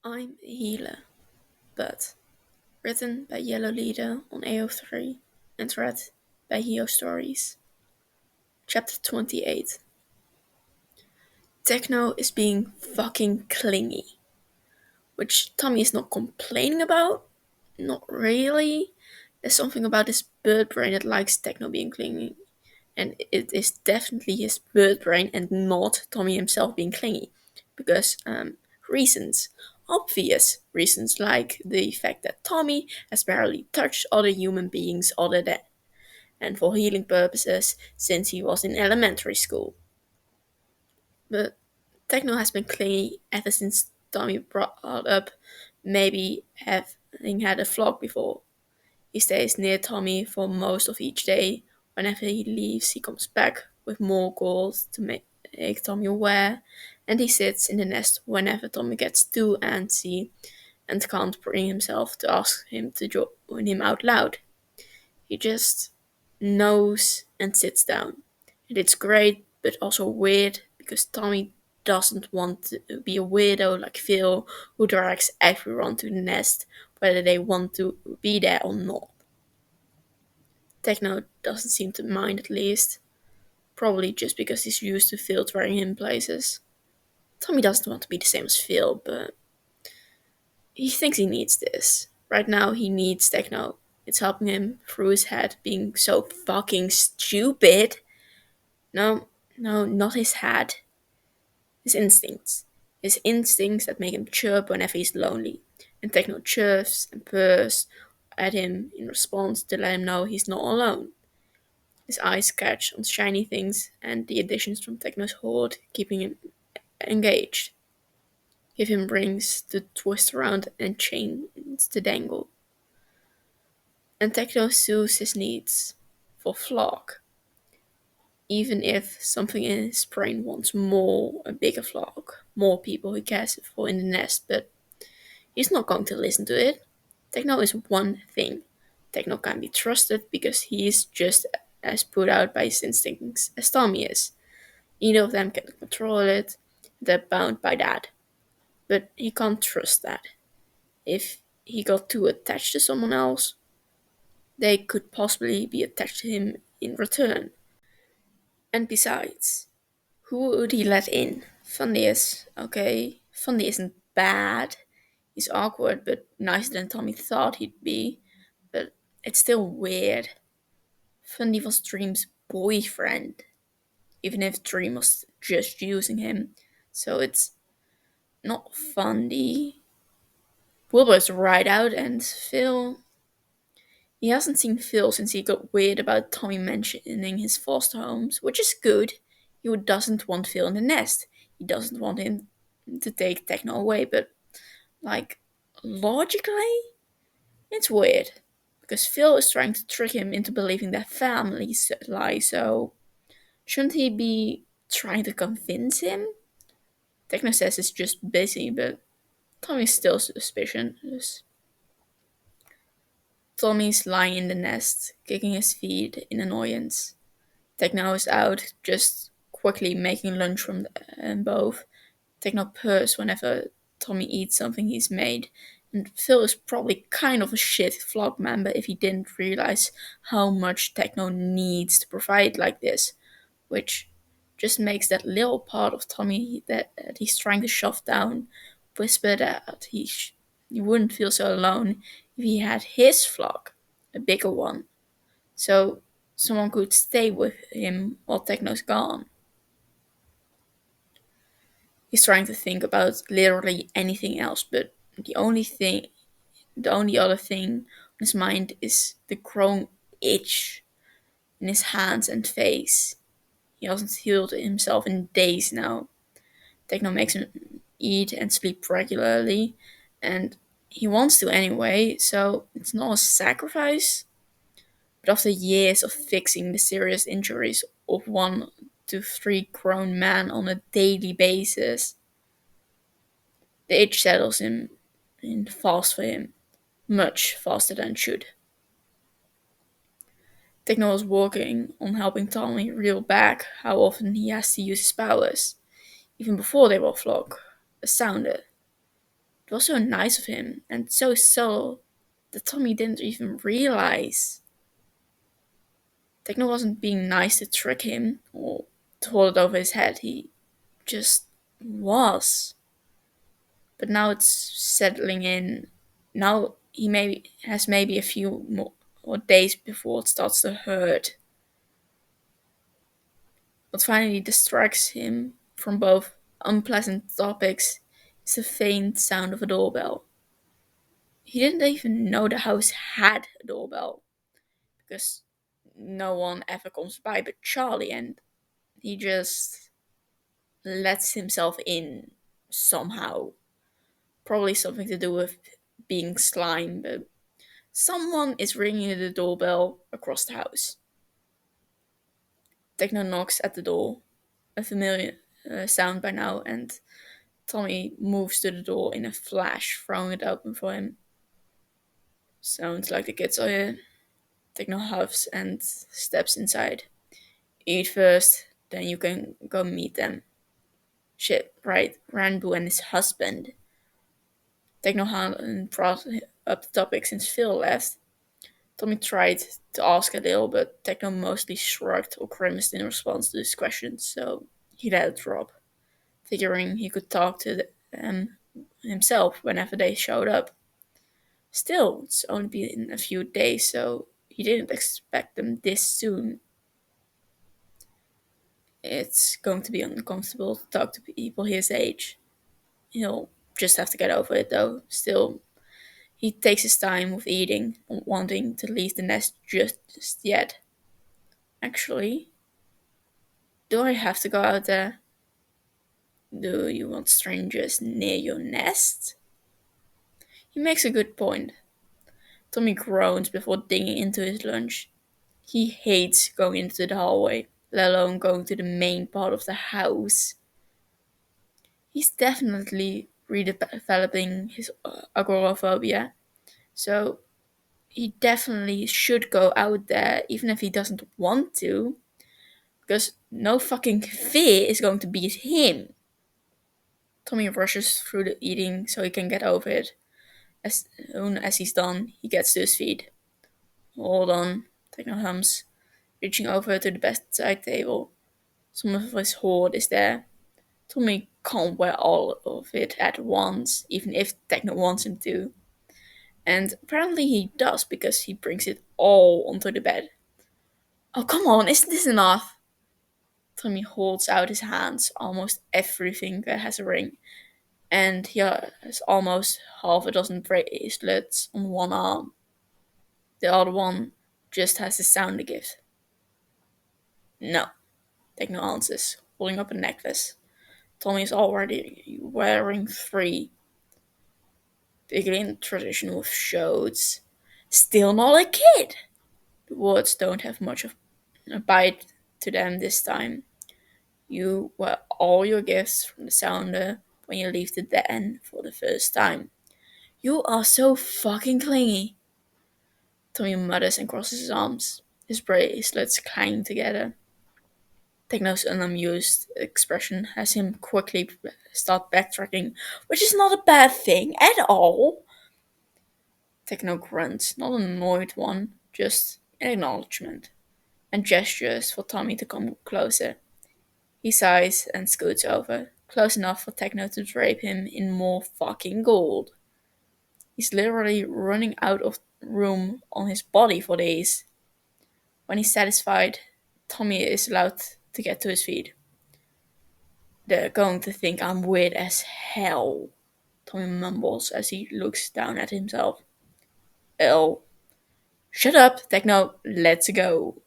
I'm a healer, but written by Yellowleader on AO3 and read by Heo Stories. Chapter 28. Techno is being fucking clingy, which Tommy is not complaining about. Not really. There's something about his bird brain that likes Techno being clingy, and it is definitely his bird brain and not Tommy himself being clingy, because reasons, obvious reasons, like the fact that Tommy has barely touched other human beings other than and for healing purposes since he was in elementary school. But Techno has been clingy ever since Tommy brought up maybe having had a flock before. He stays near Tommy for most of each day. Whenever he leaves, he comes back with more gold to make Tommy aware, and he sits in the nest whenever Tommy gets too antsy and can't bring himself to ask him to join him out loud. He just knows and sits down. And it's great, but also weird, because Tommy doesn't want to be a weirdo like Phil, who drags everyone to the nest, whether they want to be there or not. Techno doesn't seem to mind at least, probably just because he's used to filtering him places. Tommy doesn't want to be the same as Phil, but he thinks he needs this. Right now, he needs Techno. It's helping him through his head being so fucking stupid. No, no, not his head. His instincts. His instincts that make him chirp whenever he's lonely. And Techno chirps and purrs at him in response to let him know he's not alone. His eyes catch on shiny things and the additions from Techno's hoard, keeping him engaged. Give him rings to twist around and chains to dangle. And Techno soothes his needs for flock, even if something in his brain wants more, a bigger flock, more people he cares for in the nest, but he's not going to listen to it. Techno is one thing. Techno can be trusted because he is just as put out by his instincts as Tommy is. Neither of them can control it, they're bound by that. But he can't trust that. If he got too attached to someone else, they could possibly be attached to him in return. And besides, who would he let in? Fundy is, okay, Fundy isn't bad. He's awkward, but nicer than Tommy thought he'd be. But it's still weird. Fundy was Dream's boyfriend, even if Dream was just using him. So it's not Fundy. Wilbur's right out, and Phil. He hasn't seen Phil since he got weird about Tommy mentioning his foster homes, which is good. He doesn't want Phil in the nest. He doesn't want him to take Techno away, but, like, logically, it's weird. Because Phil is trying to trick him into believing that families lie, so shouldn't he be trying to convince him? Techno says it's just busy, but Tommy's still suspicious. Tommy's lying in the nest, kicking his feet in annoyance. Techno is out, just quickly making lunch from them both. Techno purrs whenever Tommy eats something he's made, and Phil is probably kind of a shit vlog member if he didn't realize how much Techno needs to provide like this, which just makes that little part of Tommy that he's trying to shove down whisper that he wouldn't feel so alone if he had his flock, a bigger one, so someone could stay with him while Techno's gone. He's trying to think about literally anything else, but the only other thing on his mind is the growing itch in his hands and face. He hasn't healed himself in days now. Techno makes him eat and sleep regularly, and he wants to anyway, so it's not a sacrifice. But after years of fixing the serious injuries of 1 to 3 grown men on a daily basis, the itch settles in fast for him, much faster than it should. Techno was working on helping Tommy reel back how often he has to use his powers, even before they were flock, astounded. It was so nice of him and so subtle that Tommy didn't even realize. Techno wasn't being nice to trick him or to hold it over his head. He just was. But now it's settling in. Now he maybe has maybe a few more days before it starts to hurt. What finally distracts him from both unpleasant topics is the faint sound of a doorbell. He didn't even know the house had a doorbell because no one ever comes by but Charlie, and he just lets himself in somehow. Probably something to do with being slime, but someone is ringing the doorbell across the house. Techno knocks at the door, a familiar sound by now, and Tommy moves to the door in a flash, throwing it open for him. Sounds like the kids are here. Techno huffs and steps inside. Eat first, then you can go meet them. Shit, right, Ranbu and his husband. Techno hadn't brought up the topic since Phil left. Tommy tried to ask a little, but Techno mostly shrugged or grimaced in response to his questions, so he let it drop, figuring he could talk to them himself whenever they showed up. Still, it's only been a few days, so he didn't expect them this soon. It's going to be uncomfortable to talk to people his age. He'll just have to get over it, though. Still, he takes his time with eating, not wanting to leave the nest just yet. Actually, do I have to go out there? Do you want strangers near your nest? He makes a good point. Tommy groans before digging into his lunch. He hates going into the hallway, let alone going to the main part of the house. He's definitely redeveloping his agoraphobia, so he definitely should go out there even if he doesn't want to, because no fucking fear is going to beat him. Tommy rushes through the eating so he can get over it. As soon as he's done, he gets to his feet. Hold on, Techno hums, reaching over to the bedside table. Some of his hoard is there. Tommy can't wear all of it at once, even if Techno wants him to. And apparently he does, because he brings it all onto the bed. Oh, come on, isn't this enough? Tommy holds out his hands. Almost everything that has a ring. And he has almost half a dozen bracelets on one arm. The other one just has the sounder gift. No, Techno answers, holding up a necklace. Tommy is already wearing three. Beginning tradition with shows. Still not a kid! The words don't have much of a bite to them this time. You wear all your gifts from the sounder when you leave the den for the first time. You are so fucking clingy. Tommy mutters and crosses his arms. His bracelets clang together. Techno's unamused expression has him quickly start backtracking, which is not a bad thing at all. Techno grunts, not an annoyed one, just an acknowledgement, and gestures for Tommy to come closer. He sighs and scoots over, close enough for Techno to drape him in more fucking gold. He's literally running out of room on his body for days. When he's satisfied, Tommy is allowed to get to his feet. They're going to think I'm weird as hell, Tommy mumbles as he looks down at himself. Oh, shut up, Techno, let's go.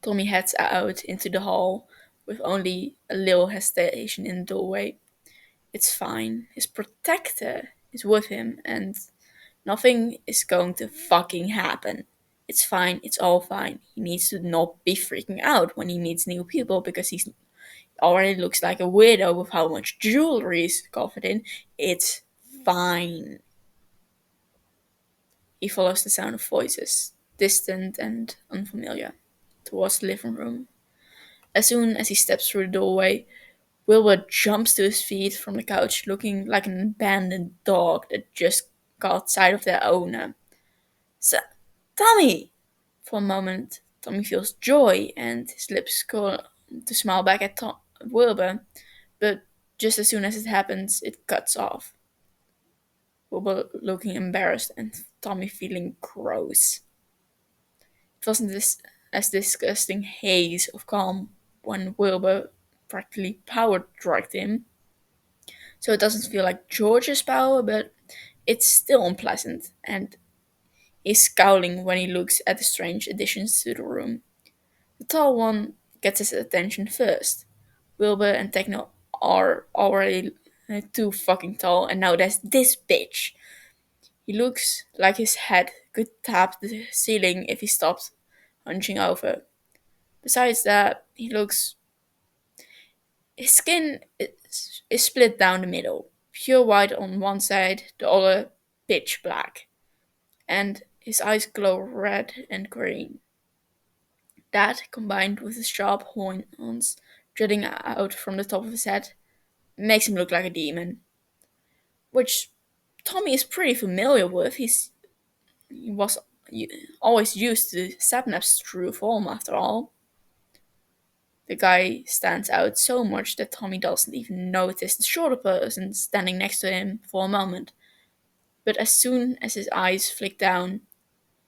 Tommy heads out into the hall with only a little hesitation in the doorway. It's fine, his protector is with him and nothing is going to fucking happen. It's fine, it's all fine. He needs to not be freaking out when he meets new people because he already looks like a weirdo with how much jewelry he's covered in. It's fine. He follows the sound of voices, distant and unfamiliar, towards the living room. As soon as he steps through the doorway, Wilbur jumps to his feet from the couch, looking like an abandoned dog that just got sight of their owner. So, Tommy! For a moment, Tommy feels joy and his lips curl to smile back at Wilbur, but just as soon as it happens, it cuts off. Wilbur looking embarrassed and Tommy feeling gross. It wasn't this as disgusting haze of calm when Wilbur practically power drugged him, so it doesn't feel like George's power, but it's still unpleasant, and he's scowling when he looks at the strange additions to the room. The tall one gets his attention first. Wilbur and Techno are already too fucking tall, and now there's this bitch. He looks like his head could tap the ceiling if he stopped hunching over. Besides that, he looks. His skin is split down the middle, pure white on one side, the other pitch black, and his eyes glow red and green. That, combined with the sharp horns jutting out from the top of his head, makes him look like a demon, which Tommy is pretty familiar with. He was always used to Sapnap's true form, after all. The guy stands out so much that Tommy doesn't even notice the shorter person standing next to him for a moment. But as soon as his eyes flick down,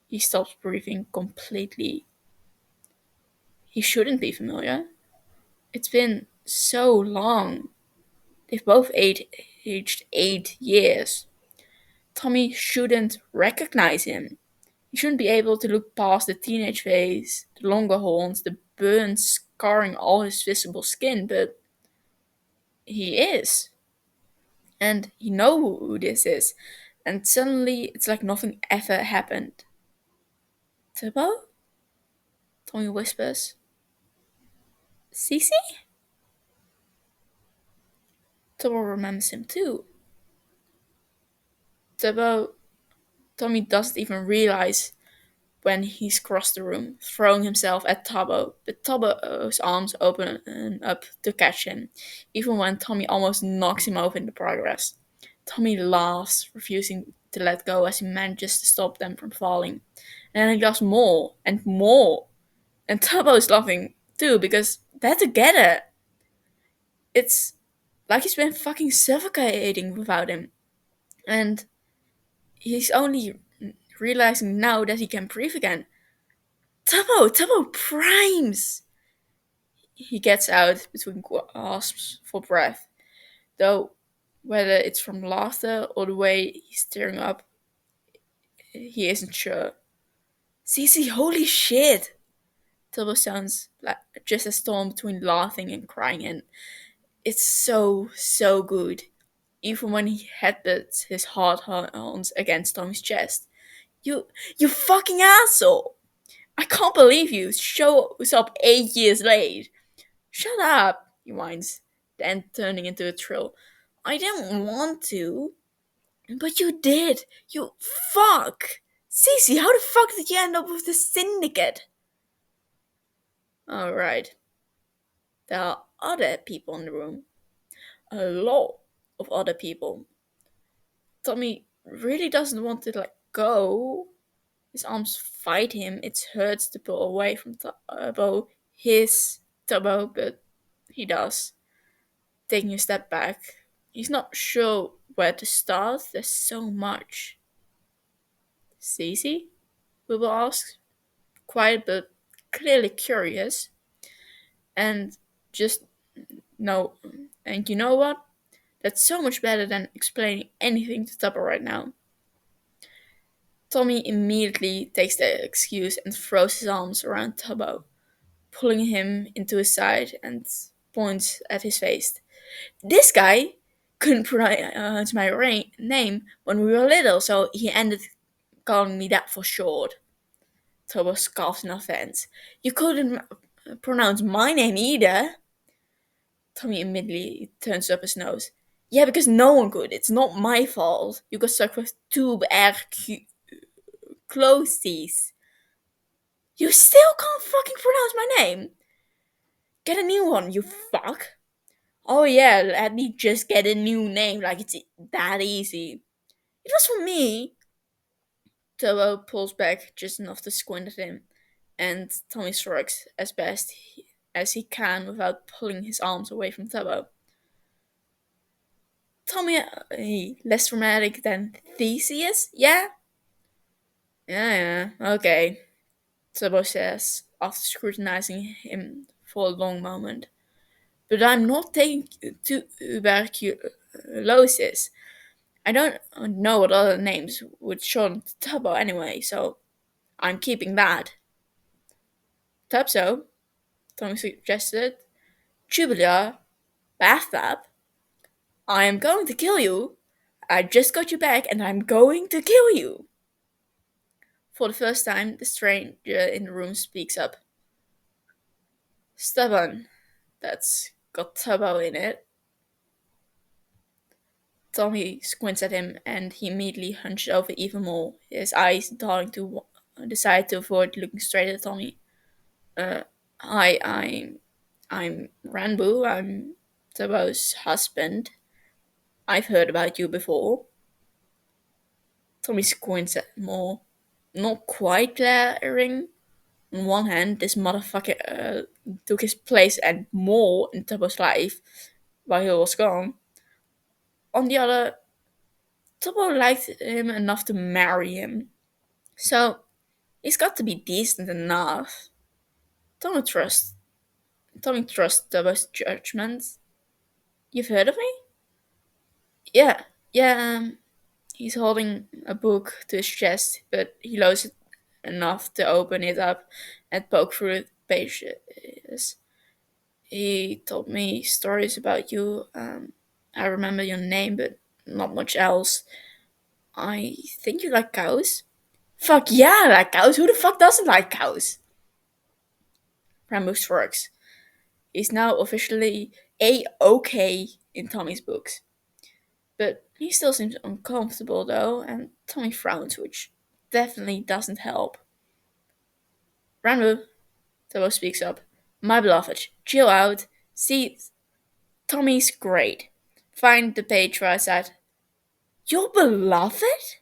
he stops breathing completely. He shouldn't be familiar. It's been so long. They've both aged 8 years. Tommy shouldn't recognize him. He shouldn't be able to look past the teenage phase, the longer horns, the burns scarring all his visible skin, but he is. And he knows who this is. And suddenly it's like nothing ever happened. Tubbo? Tommy whispers. Cece? Tubbo remembers him too. Tubbo, Tommy doesn't even realize when he's crossed the room, throwing himself at Tubbo, but Tubbo's arms open up to catch him, even when Tommy almost knocks him over in the progress. Tommy laughs, refusing to let go as he manages to stop them from falling. And then he does more and more. And Tubbo is laughing too, because they're together. It's like he's been fucking suffocating without him. And he's only realizing now that he can breathe again. Tubbo primes! He gets out between gasps for breath, though whether it's from laughter or the way he's tearing up, he isn't sure. Cece, holy shit! Tubbo sounds like just a storm between laughing and crying, and it's so good. Even when he headbutts his hard hands against Tommy's chest. You fucking asshole! I can't believe you shows up 8 years late. Shut up, he whines, then turning into a trill. I didn't want to. But you did. You fuck! Cece, how the fuck did you end up with the syndicate? Alright. There are other people in the room. A lot of other people. Tommy really doesn't want to let go. His arms fight him. It hurts to pull away from his Tubbo, but he does. Taking a step back. He's not sure where to start. There's so much. Cece? Wilbur asks, quiet but clearly curious. And just no. And you know what? That's so much better than explaining anything to Tupper right now. Tommy immediately takes the excuse and throws his arms around Tubbo, pulling him into his side and points at his face. This guy couldn't pronounce my name when we were little, so he ended calling me that for short. Tubbo scoffs in offense. You couldn't pronounce my name either. Tommy immediately turns up his nose. Yeah, because no one could. It's not my fault. You got stuck with tube air closes. You still can't fucking pronounce my name? Get a new one, you fuck. Oh yeah, let me just get a new name, like it's that easy. It was for me. Tubbo pulls back just enough to squint at him, and Tommy shrugs as best as he can without pulling his arms away from Tubbo. Tommy, less dramatic than Theseus, yeah? Yeah, okay, Tubbo says, after scrutinizing him for a long moment. But I'm not taking tuberculosis. I don't know what other names would shorten to Tubbo anyway, so I'm keeping that. Tubso, Tommy suggested. Tubular, bathtub. I am going to kill you. I just got you back and I'm going to kill you. For the first time, the stranger in the room speaks up. Stubborn. That's got Tubbo in it. Tommy squints at him and he immediately hunches over even more, his eyes darting to decide to avoid looking straight at Tommy. Uh, I'm Ranbu. I'm Tubbo's husband. I've heard about you before. Tommy squints at more, not quite glaring. On one hand, this motherfucker took his place and more in Tubbo's life while he was gone. On the other, Tubbo liked him enough to marry him. So, he's got to be decent enough. Tommy trusts. Tommy trusts Tubbo's judgment. You've heard of me? Yeah, yeah. He's holding a book to his chest, but he lowers it enough to open it up and poke through the pages. He told me stories about you. I remember your name, but not much else. I think you like cows. Fuck yeah, I like cows. Who the fuck doesn't like cows? Rambo shrugs. He's now officially A-OK in Tommy's books. But he still seems uncomfortable though, and Tommy frowns, which definitely doesn't help. Rambo, Tabo speaks up. My beloved, chill out. See, Tommy's great. Find the page where I said, your beloved?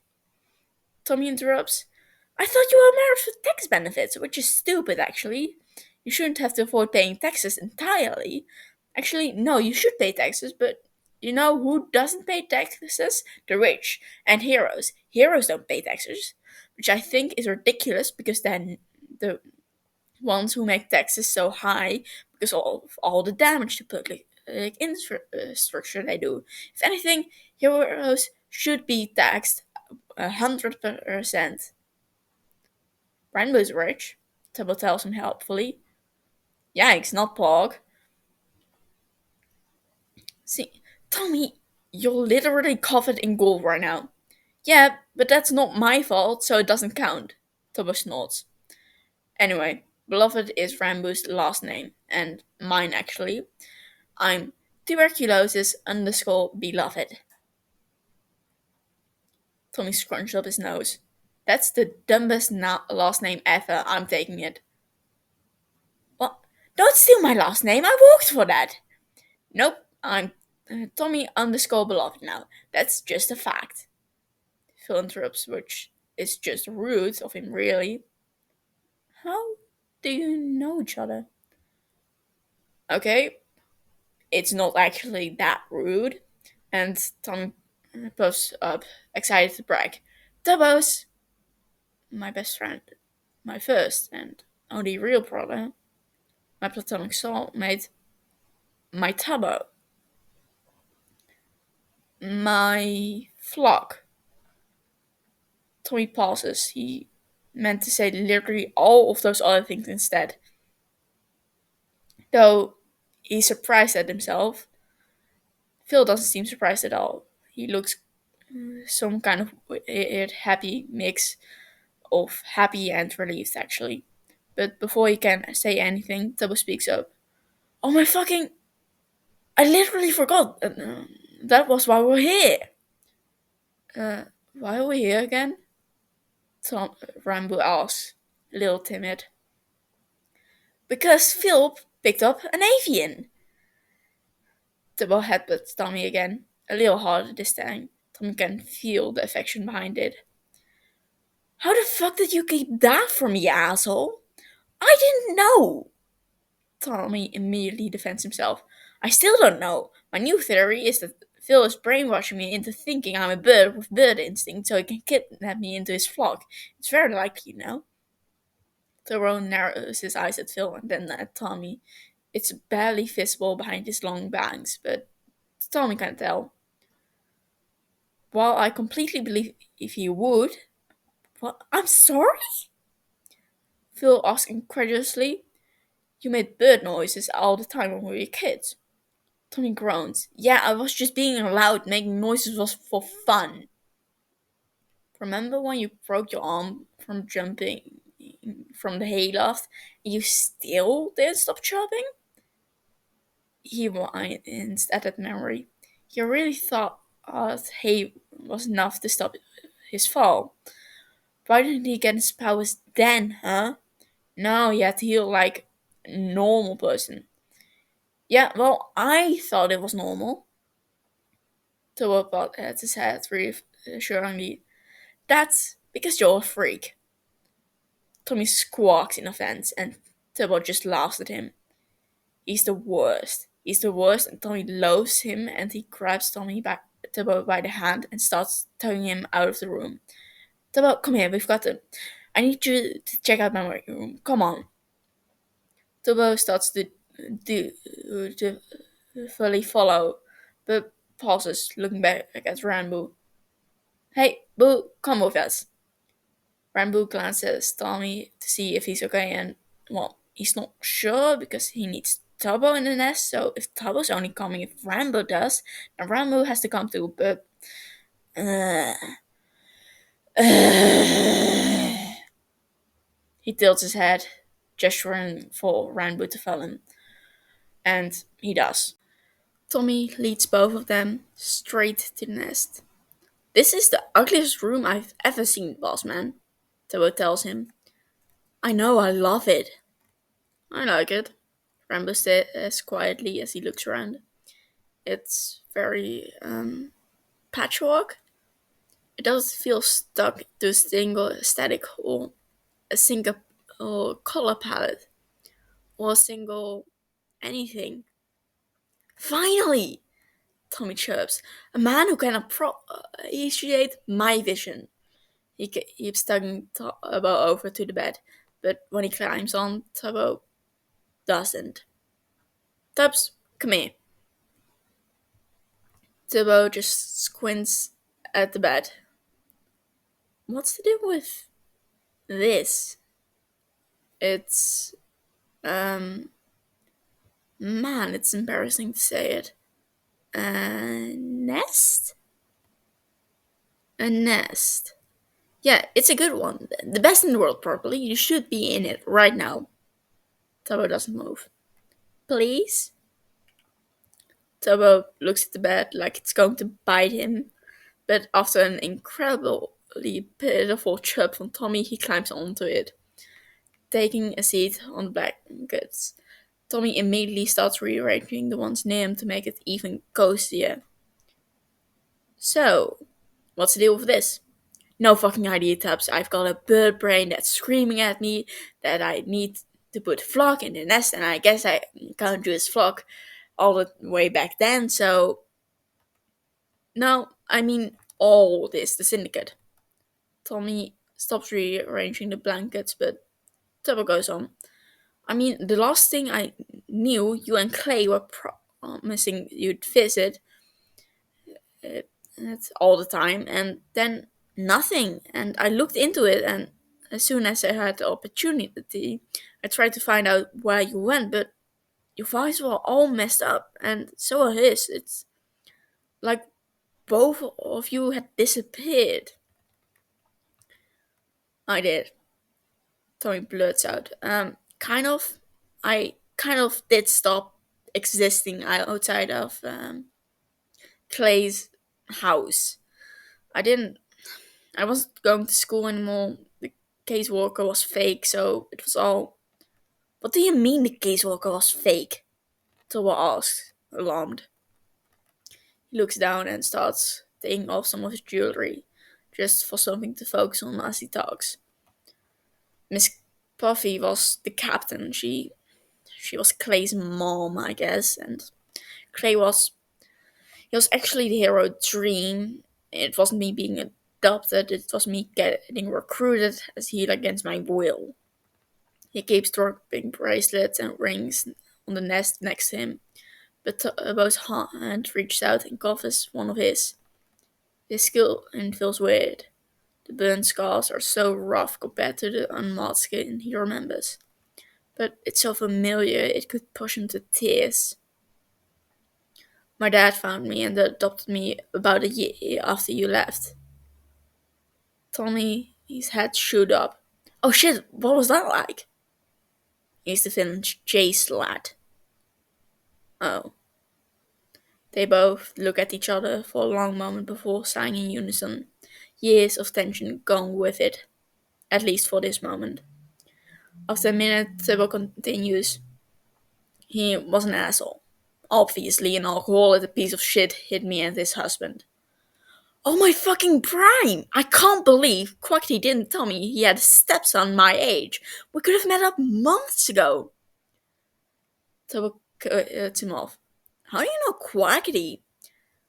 Tommy interrupts. I thought you were married for tax benefits, which is stupid, actually. You shouldn't have to avoid paying taxes entirely. Actually, no, you should pay taxes, but you know who doesn't pay taxes? The rich and heroes. Heroes don't pay taxes, which I think is ridiculous because then the ones who make taxes so high because of all the damage to public infrastructure they do. If anything, heroes should be taxed 100%. Rainbow's rich, Tubbo tells him helpfully. Yikes, not Pog. See, Tommy, you're literally covered in gold right now. Yeah, but that's not my fault, so it doesn't count. Tubbo snorts. Anyway, Beloved is Rambo's last name, and mine actually. I'm tuberculosis underscore beloved. Tommy scrunched up his nose. That's the dumbest last name ever. I'm taking it. What? Don't steal my last name. I worked for that. Nope. I'm Tommy underscore beloved now. That's just a fact. Phil interrupts, which is just rude of him, really. How do you know each other? Okay, it's not actually that rude. And Tommy puffs up, excited to brag. Dubbos! My best friend. My first and only real brother. My platonic soulmate. My Tubbo. My flock. Tommy pauses. He meant to say literally all of those other things instead. Though he's surprised at himself, Phil doesn't seem surprised at all. He looks some kind of weird, happy mix of happy and relieved, actually. But before he can say anything, Tubbo speaks up. Oh my fucking. I literally forgot. That was why we're here. Why are we here again? Tom Rambo asks, a little timid. Because Philip picked up an avian. Double headbutts Tommy again, a little harder this time. Tommy can feel the affection behind it. How the fuck did you keep that from me, asshole? I didn't know! Tommy immediately defends himself. I still don't know. My new theory is that Phil is brainwashing me into thinking I'm a bird with bird instinct so he can kidnap me into his flock. It's very likely, you know. Tyrone narrows his eyes at Phil and then at Tommy. It's barely visible behind his long bangs, but Tommy can tell. While I completely believe if he would. What? I'm sorry? Phil asks incredulously. You made bird noises all the time when we were kids. Tommy groans. Yeah, I was just being loud, making noises was for fun. Remember when you broke your arm from jumping from the hayloft and you still didn't stop chirping? He whines at that memory. He really thought hay was enough to stop his fall. Why didn't he get his powers then, huh? Now he had to heal like a normal person. Yeah, well, I thought it was normal. Tobot at his head reassuringly. That's because you're a freak. Tommy squawks in offense, and Tobot just laughs at him. He's the worst. He's the worst, and Tommy loathes him, and he grabs Tobot by the hand and starts tugging him out of the room. Tobot, come here, we've got to. I need you to check out my working room. Come on. Tobot starts to fully follow, but pauses, looking back at Rambo. Hey, Boo, come with us. Rambo glances Tommy to see if he's okay, and, well, he's not sure because he needs Tubbo in the nest, so if Tubbo's only coming if Rambo does, then Rambo has to come too, but. Uh, he tilts his head, gesturing for Rambo to follow him, and he does. Tommy leads both of them straight to the nest. This is the ugliest room I've ever seen, boss man, Tubbo tells him. I know, I love it. I like it, Rambo says quietly as he looks around. It's very, patchwork. It doesn't feel stuck to a single aesthetic or a single or color palette or a single anything. Finally, Tommy chirps. A man who can appreciate my vision. He keeps tugging Tubbo over to the bed, but when he climbs on, Tubbo doesn't. Tubbs, come here. Tubbo just squints at the bed. What's to do with this? It's, man, it's embarrassing to say it. A nest? A nest. Yeah, it's a good one. The best in the world, probably. You should be in it right now. Tubbo doesn't move. Please? Tubbo looks at the bed like it's going to bite him, but after an incredibly pitiful chirp from Tommy, he climbs onto it, taking a seat on the blankets. Tommy immediately starts rearranging the ones near him to make it even cozier. So, what's the deal with this? No fucking idea, Tubbs. I've got a bird brain that's screaming at me that I need to put a flock in the nest, and I guess I can't do his flock all the way back then, so. No, I mean all this, the syndicate. Tommy stops rearranging the blankets, but Tubbo goes on. I mean, the last thing I knew, you and Clay were promising you'd visit it all the time, and then nothing. And I looked into it, and as soon as I had the opportunity, I tried to find out where you went, but your files were all messed up, and so are his. It's like both of you had disappeared. I did. Tommy blurts out. Kind of. I kind of did stop existing outside of Clay's house. I didn't. I wasn't going to school anymore. The caseworker was fake, so it was all. What do you mean the caseworker was fake? Towa asked, alarmed. He looks down and starts taking off some of his jewelry, just for something to focus on as he talks. Miss Puffy was the captain. She was Clay's mom, I guess, and Clay was he was actually the hero dream. It wasn't me being adopted. It was me getting recruited as healed against my will. He keeps dropping bracelets and rings on the nest next to him, but Tobo's hand reaches out and covers one of his. His skin feels weird. The burn scars are so rough compared to the unmarred skin he remembers. But it's so familiar it could push him to tears. My dad found me and adopted me about a year after you left. Tommy, his head shoot up. Oh shit, what was that like? He's the Finnish Chase lad. Oh. They both look at each other for a long moment before sighing in unison. Years of tension gone with it, at least for this moment. After a minute, Sybil continues. He was an asshole. Obviously an alcoholic, a piece of shit hit me and his husband. Oh my fucking prime! I can't believe Quackity didn't tell me he had a stepson my age. We could have met up months ago. Sybil cuts him off. How do you know Quackity?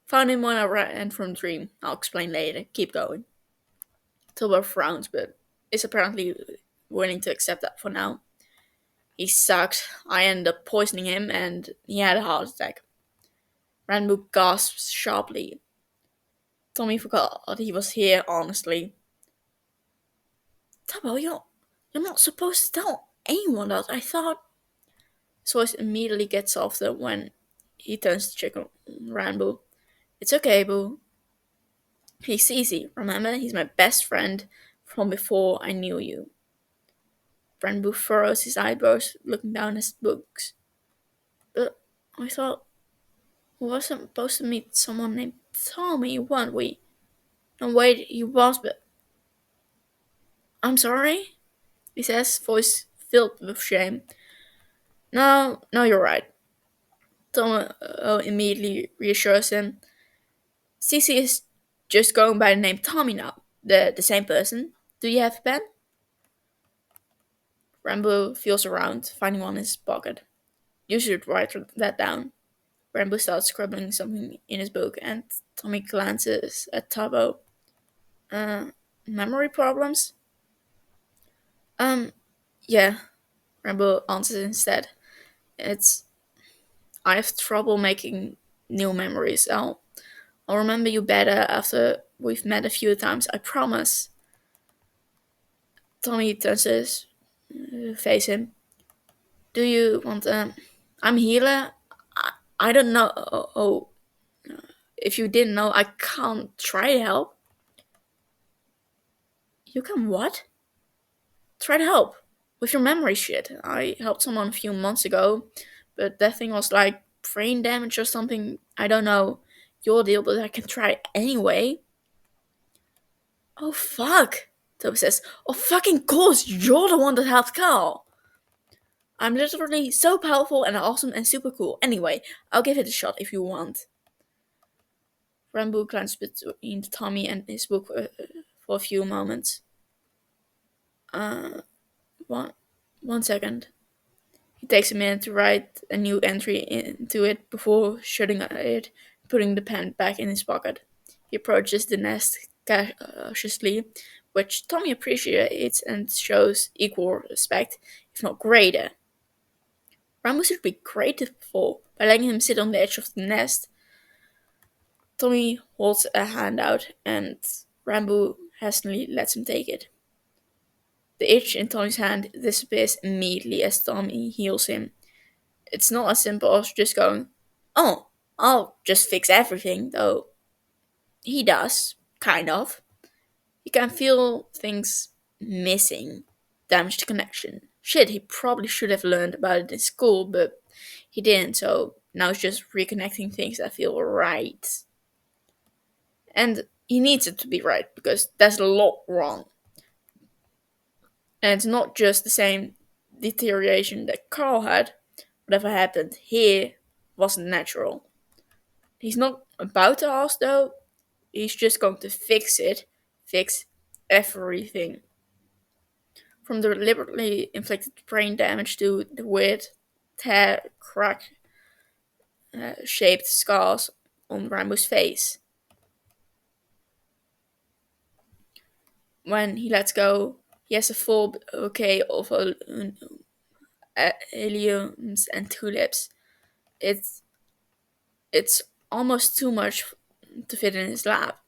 Found him when I ran from Dream. I'll explain later. Keep going. Tilburg frowns, but is apparently willing to accept that for now. He sucked. I ended up poisoning him, and he had a heart attack. Ranboo gasps sharply. Tommy forgot he was here, honestly. Tubbo, you're not supposed to tell anyone that. I thought. His voice immediately gets softer when he turns to check on Ranboo. It's okay, Boo. He's easy, remember? He's my best friend from before I knew you. Ranboo furrows his eyebrows, looking down at his books. But I thought we were supposed to meet someone named Tommy, weren't we? No, wait, he was, but... I'm sorry? He says, voice filled with shame. No, you're right. Tom immediately reassures him. Cece is just going by the name Tommy now. The same person. Do you have a pen? Rambo feels around, finding one in his pocket. You should write that down. Rambo starts scribbling something in his book, and Tommy glances at Tabo. Uh, Memory problems? Yeah, Rambo answers instead. It's... I have trouble making new memories. I'll remember you better after we've met a few times, I promise. Tommy turns his face him. Do you want I'm a healer. I don't know. If you didn't know, I can't try to help. You can what? Try to help with your memory shit. I helped someone a few months ago, but that thing was like brain damage or something. I don't know your deal, but I can try anyway. Oh fuck, Toby says. Oh fucking course, you're the one that helped Carl. I'm literally so powerful and awesome and super cool. Anyway, I'll give it a shot if you want. Rambo glances between Tommy and his book for a few moments. One second. He takes a minute to write a new entry into it before shutting it, putting the pen back in his pocket. He approaches the nest cautiously, which Tommy appreciates and shows equal respect, if not greater. Rambo should be grateful by letting him sit on the edge of the nest. Tommy holds a hand out, and Rambo hastily lets him take it. The itch in Tommy's hand disappears immediately as Tommy heals him. It's not as simple as just going, oh, I'll just fix everything, though he does, kind of. You can feel things missing, damaged connection. Shit, he probably should have learned about it in school, but he didn't, so now it's just reconnecting things that feel right. And he needs it to be right, because there's a lot wrong. And it's not just the same deterioration that Carl had. Whatever happened here wasn't natural. He's not about to ask though, he's just going to fix it, fix everything. From the deliberately inflicted brain damage to the weird tear, crack shaped scars on Rambo's face. When he lets go, he has a full bouquet of alliums and tulips. It's it's almost too much to fit in his lap.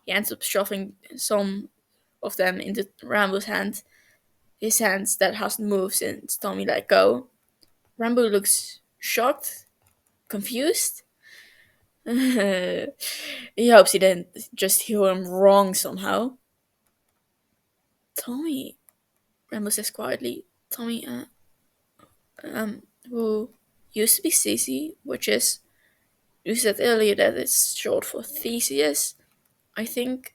He ends up shoving some of them into Rambo's hand, his hands that hasn't moved since Tommy let go. Rambo looks shocked, confused. He hopes he didn't just hear him wrong somehow. Tommy, Rambo says quietly. Tommy, who used to be Cece, which is, you said earlier that it's short for Theseus. I think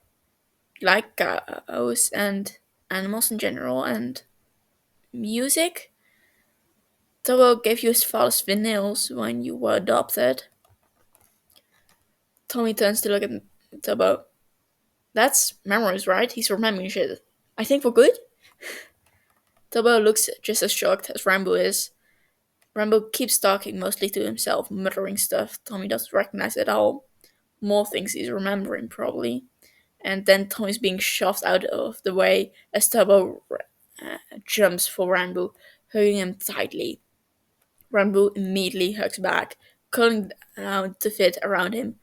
like cows and animals in general and music. Toro gave you his father's vinyls when you were adopted. Tommy turns to look at Tubbo. That's memories, right? He's remembering shit. I think we're good? Tubbo looks just as shocked as Rambo is. Rambo keeps talking mostly to himself, muttering stuff Tommy doesn't recognize at all. More things he's remembering, probably. And then Tommy's being shoved out of the way as Tubbo jumps for Rambo, hugging him tightly. Rambo immediately hugs back, curling down to fit around him.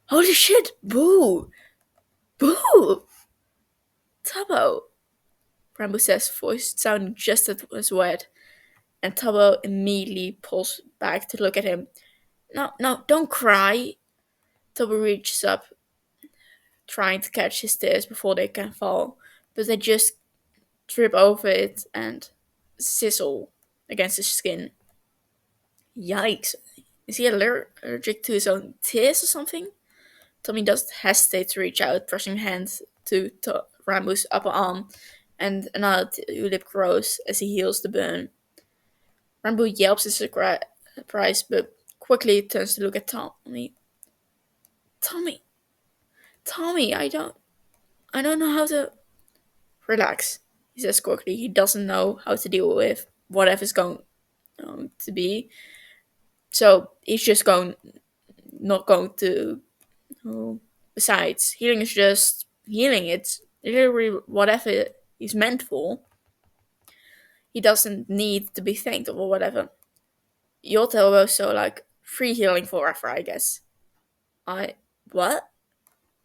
Holy shit! Boo! Boo! Tubbo! Rambo says, voice sounding just as wet, and Tubbo immediately pulls back to look at him. No, no, don't cry! Tubbo reaches up, trying to catch his tears before they can fall, but they just trip over it and sizzle against his skin. Yikes. Is he allergic to his own tears or something? Tommy doesn't hesitate to reach out, pressing hands to Rambo's upper arm, and another tulip grows as he heals the burn. Rambo yelps in surprise, but quickly turns to look at Tommy. Tommy, Tommy, I don't know how to relax. He says quickly. He doesn't know how to deal with whatever's going to be, so he's just not going to. Besides, healing is just healing. It's literally whatever he's meant for. He doesn't need to be thanked or whatever. Yoto also like free healing forever, I guess. What?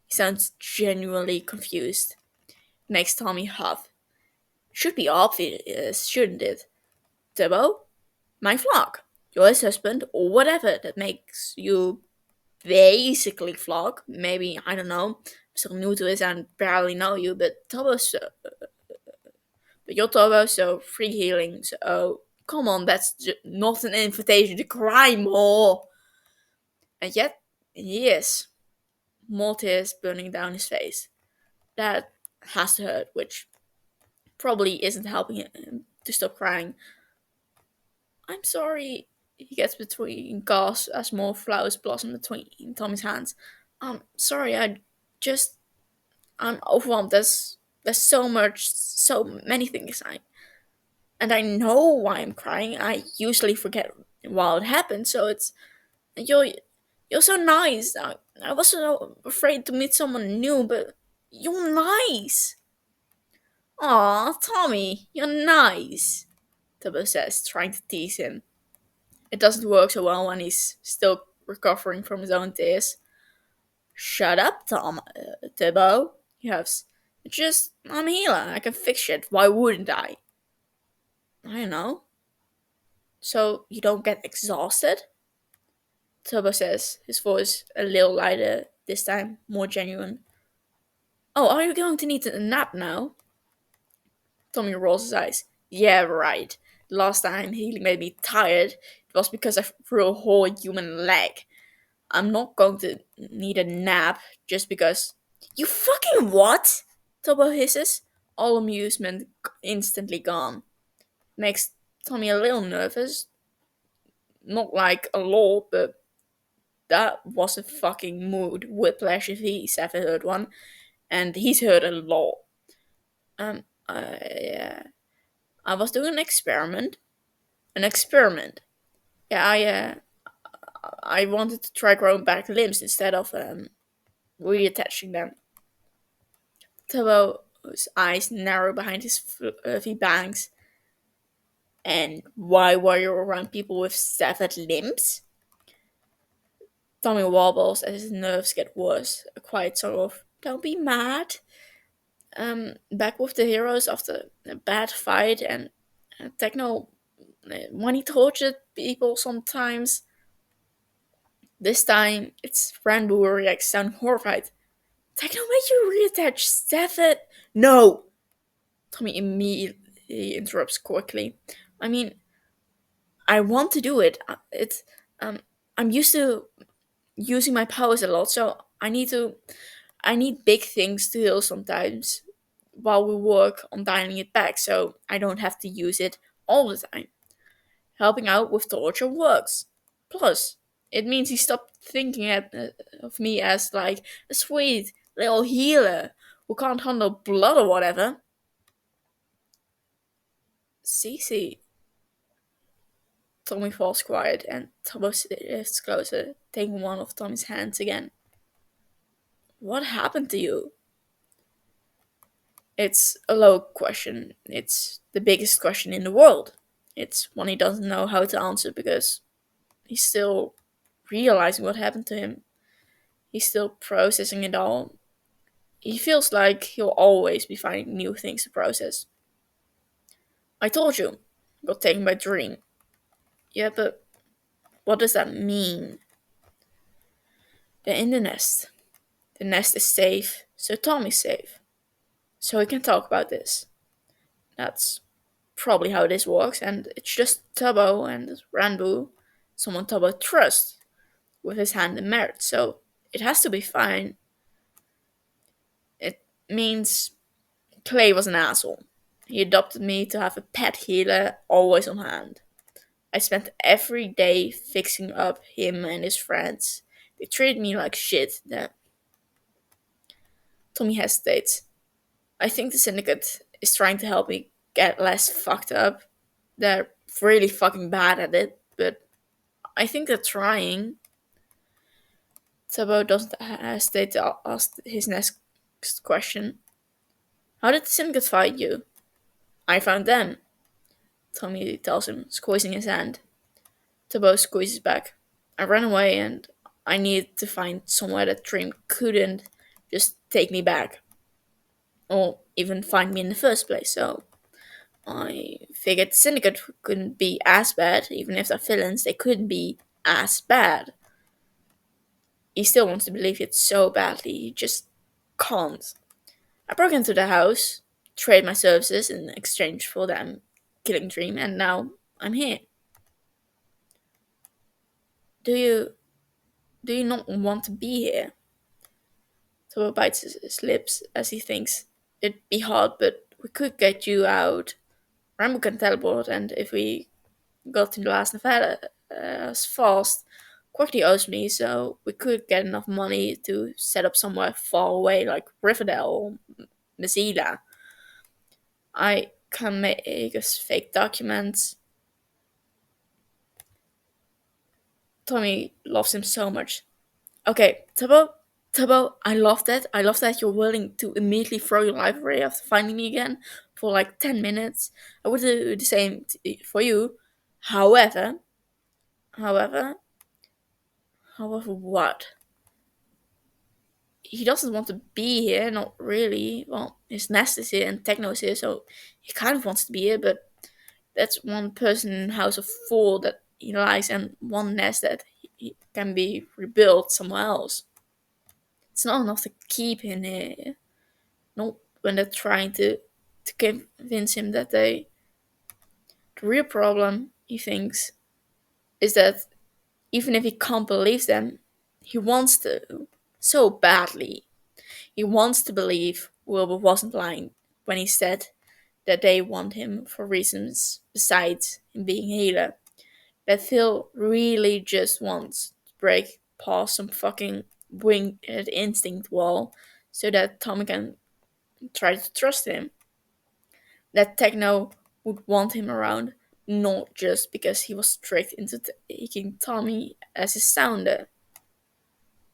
He sounds genuinely confused. Makes Tommy huff. Should be obvious, shouldn't it? Tubbo? My flock. You're his husband, or whatever that makes you basically flock. Maybe, I don't know. I'm still new to this and barely know you, but Tubbo's but you're Tubbo, so free healing. So come on, that's not an invitation to cry more. And yet, he is. More tears burning down his face. That has to hurt, which probably isn't helping him to stop crying. I'm sorry. He gets between gasps as more flowers blossom between Tommy's hands. I'm sorry, I'm overwhelmed. There's so many things and I know why I'm crying. I usually forget while it happens, so it's you're you're so nice. I was so afraid to meet someone new, but you're nice. Aw, Tommy, you're nice, Tubbo says, trying to tease him. It doesn't work so well when he's still recovering from his own tears. Shut up, Tubbo, he huffs. It's just, I'm a healer. I can fix shit. Why wouldn't I? I don't know. So you don't get exhausted? Tubbo says, his voice a little lighter, this time more genuine. Oh, are you going to need a nap now? Tommy rolls his eyes. Yeah, right. Last time healing made me tired, it was because I threw a whole human leg. I'm not going to need a nap just because. You fucking what? Tubbo hisses, all amusement instantly gone. Makes Tommy a little nervous. Not like a lot, but that was a fucking mood whiplash if he's ever heard one, and he's heard a lot. I was doing an experiment. An experiment. Yeah, I wanted to try growing back limbs instead of reattaching them. Turbo's eyes narrow behind his fluffy bangs. And why were you around people with severed limbs? Tommy wobbles as his nerves get worse. A quiet sort of, don't be mad. Back with the heroes after a bad fight, and Techno, when he tortured people sometimes. This time, it's Ranbu who reacts, sound horrified. Techno made you reattach severed? No! Tommy immediately interrupts quickly. I mean, I want to do it. Um, I'm used to using my powers a lot, so I need big things to heal sometimes while we work on dialing it back, so I don't have to use it all the time. Helping out with torture works. Plus, it means he stopped thinking of me as like a sweet little healer who can't handle blood or whatever. Cece. Tommy falls quiet and Thomas sits closer, taking one of Tommy's hands again. What happened to you? It's a low question. It's the biggest question in the world. It's one he doesn't know how to answer because he's still realizing what happened to him. He's still processing it all. He feels like he'll always be finding new things to process. I told you, got taken by Dream. Yeah, but what does that mean? They're in the nest. The nest is safe, so Tom is safe. So we can talk about this. That's probably how this works, and it's just Tubbo and Ranbu, someone Tubbo trusts, with his hand in marriage, so it has to be fine. It means Clay was an asshole. He adopted me to have a pet healer always on hand. I spent every day fixing up him and his friends. They treated me like shit. Tommy hesitates. I think the syndicate is trying to help me get less fucked up. They're really fucking bad at it, but I think they're trying. Sabo doesn't hesitate to ask his next question. How did the syndicate find you? I found them, Tommy tells him, squeezing his hand. Tabo squeezes back. I ran away and I needed to find somewhere that Dream couldn't just take me back. Or even find me in the first place, so I figured the Syndicate couldn't be as bad, even if they're villains, they couldn't be as bad. He still wants to believe it so badly, he just can't. I broke into the house, traded my services in exchange for them killing Dream, and now I'm here. Do you do you not want to be here? Tobo bites his lips as he thinks. It'd be hard, but we could get you out. Rambo can teleport, and if we got to the last Nevada as fast, quickly owes me, so we could get enough money to set up somewhere far away, like Riverdale or Mazila. I can make us fake documents. Tommy loves him so much. Okay, Tabo, I love that. I love that you're willing to immediately throw your life away after finding me again for like 10 minutes. I would do the same for you. However, however, however, what? He doesn't want to be here, not really. Well, his nest is here and Techno is here, so he kind of wants to be here, but that's one person in a house of four that he likes and one nest that he can be rebuilt somewhere else. It's not enough to keep him here. Not when they're trying to convince him that they. The real problem, he thinks, is that even if he can't believe them, he wants to so badly. He wants to believe Wilbur wasn't lying when he said that they want him for reasons besides him being a healer. That Phil really just wants to break pass some fucking winged instinct wall so that Tommy can try to trust him. That Techno would want him around, not just because he was tricked into taking Tommy as his sounder.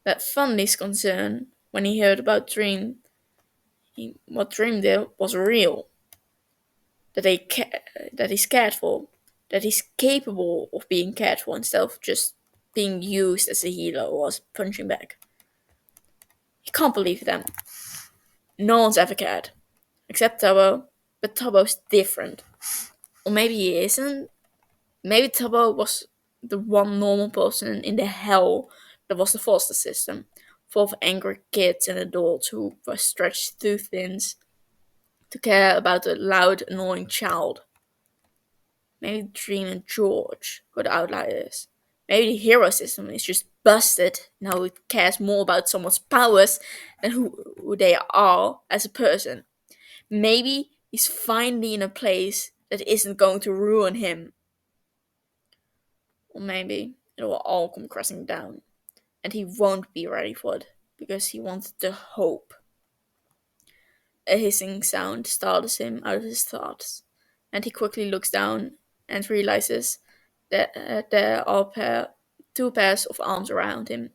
That Fundy's concern when he heard about what Dream did was real. That that he's cared for, that he's capable of being cared for instead of just being used as a healer was punching back. He can't believe them. No one's ever cared, except Tubbo, but Tubbo's different. Or maybe he isn't. Maybe Tubbo was the one normal person in the hell that was the foster system, full of angry kids and adults who were stretched too thin to care about a loud, annoying child. Maybe Dream and George were the outliers. Maybe the hero system is just busted. Now it cares more about someone's powers than who they are as a person. Maybe he's finally in a place that isn't going to ruin him. Or maybe it will all come crashing down. And he won't be ready for it because he wanted the hope. A hissing sound startles him out of his thoughts, and he quickly looks down and realizes that there are two pairs of arms around him.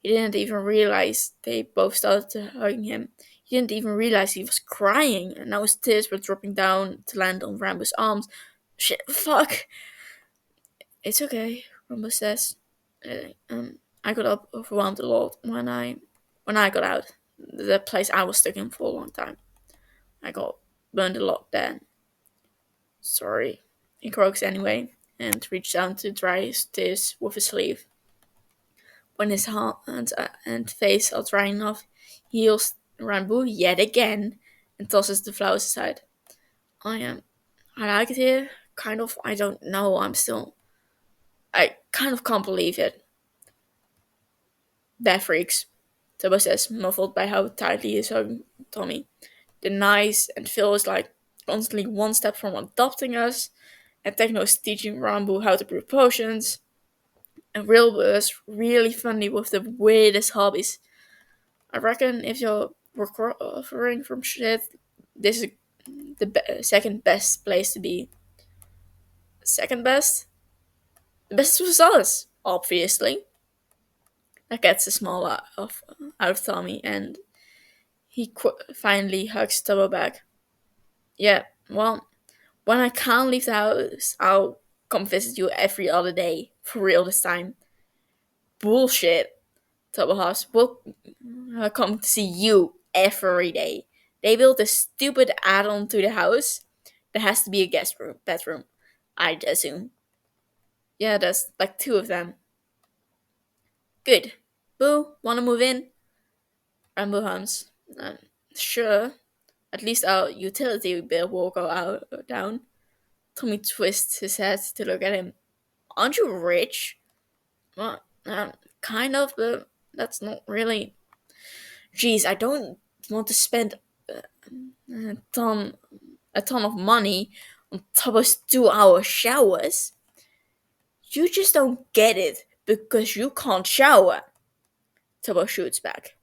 He didn't even realize they both started hugging him. He didn't even realize he was crying, and now his tears were dropping down to land on Rambo's arms. Shit, fuck! It's okay, Rambo says. I got overwhelmed a lot when I got out. The place I was stuck in for a long time. I got burned a lot then. Sorry. He croaks anyway, and reached down to dry his tears with his sleeve. When his hands and face are dry enough, he heals Rambo yet again and tosses the flowers aside. I like it here. Kind of. I don't know. I kind of can't believe it. That freaks, Tubbo says, muffled by how tightly he's hugging Tommy. The nice and Phil is like constantly one step from adopting us, and Techno is teaching Rambo how to brew potions, and Wilbur is really funny with the weirdest hobbies. I reckon if you're recovering from shit, this is the second best place to be. Second best? The best was us, obviously. That gets a smile out of Tommy, and he finally hugs Tubbo back. Yeah, well, when I can't leave the house, I'll come visit you every other day. For real this time. Bullshit, Tubbo huffs. We'll come to see you every day. They built a stupid add-on to the house. There has to be a bedroom, I'd assume. Yeah, there's like two of them. Good. Boo, wanna move in? Rambo hums. Sure. At least our utility bill will go down. Tommy twists his head to look at him. Aren't you rich? Well, kind of, but that's not really. Geez, I don't want to spend a ton, a ton of money on Tubbo's 2-hour showers. You just don't get it because you can't shower. Tubbo shoots back,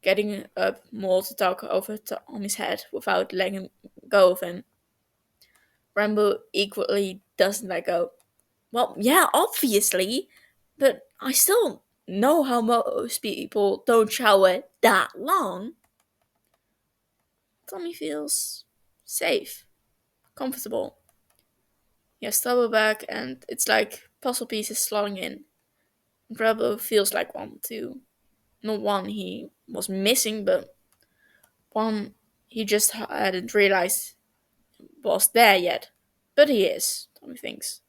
getting up more to talk over Tommy's head without letting go of him. Rambo equally doesn't let go. Well, yeah, obviously, but I still know how most people don't shower that long. Tommy feels safe, comfortable. He has Tubbo back, and it's like puzzle pieces slotting in. Rambo feels like one too. Not one he was missing, but one he just hadn't realized was there yet. But he is, Tommy thinks.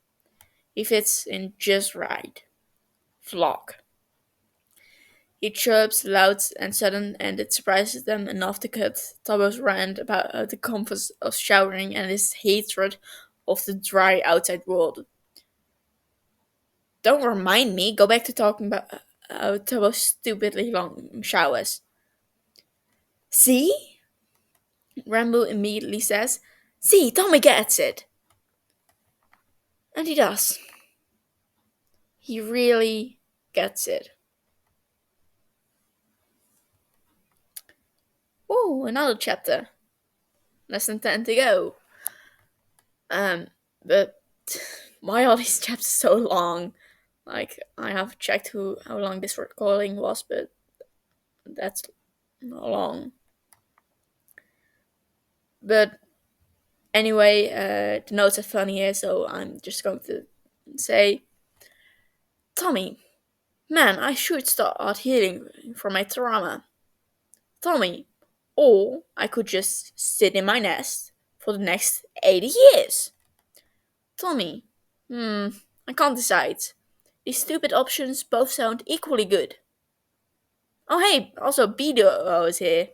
He fits in just right. Flock. He chirps loud and sudden, and it surprises them enough to cut Tubbo's rant about the comfort of showering and his hatred of the dry outside world. Don't remind me, go back to talking about Tubbo's stupidly long showers. See? Rambo immediately says, See, Tommy gets it. And he does. He really gets it. Oh, another chapter. Less than 10 to go. Um, but why are these chapters so long? Like, I have checked how long this recording was, but that's not long. But anyway, the notes are funny here, so I'm just going to say, Tommy, man, I should start healing from my trauma. Tommy, or I could just sit in my nest for the next 80 years. Tommy, I can't decide. These stupid options both sound equally good. Oh hey, also Bido is here.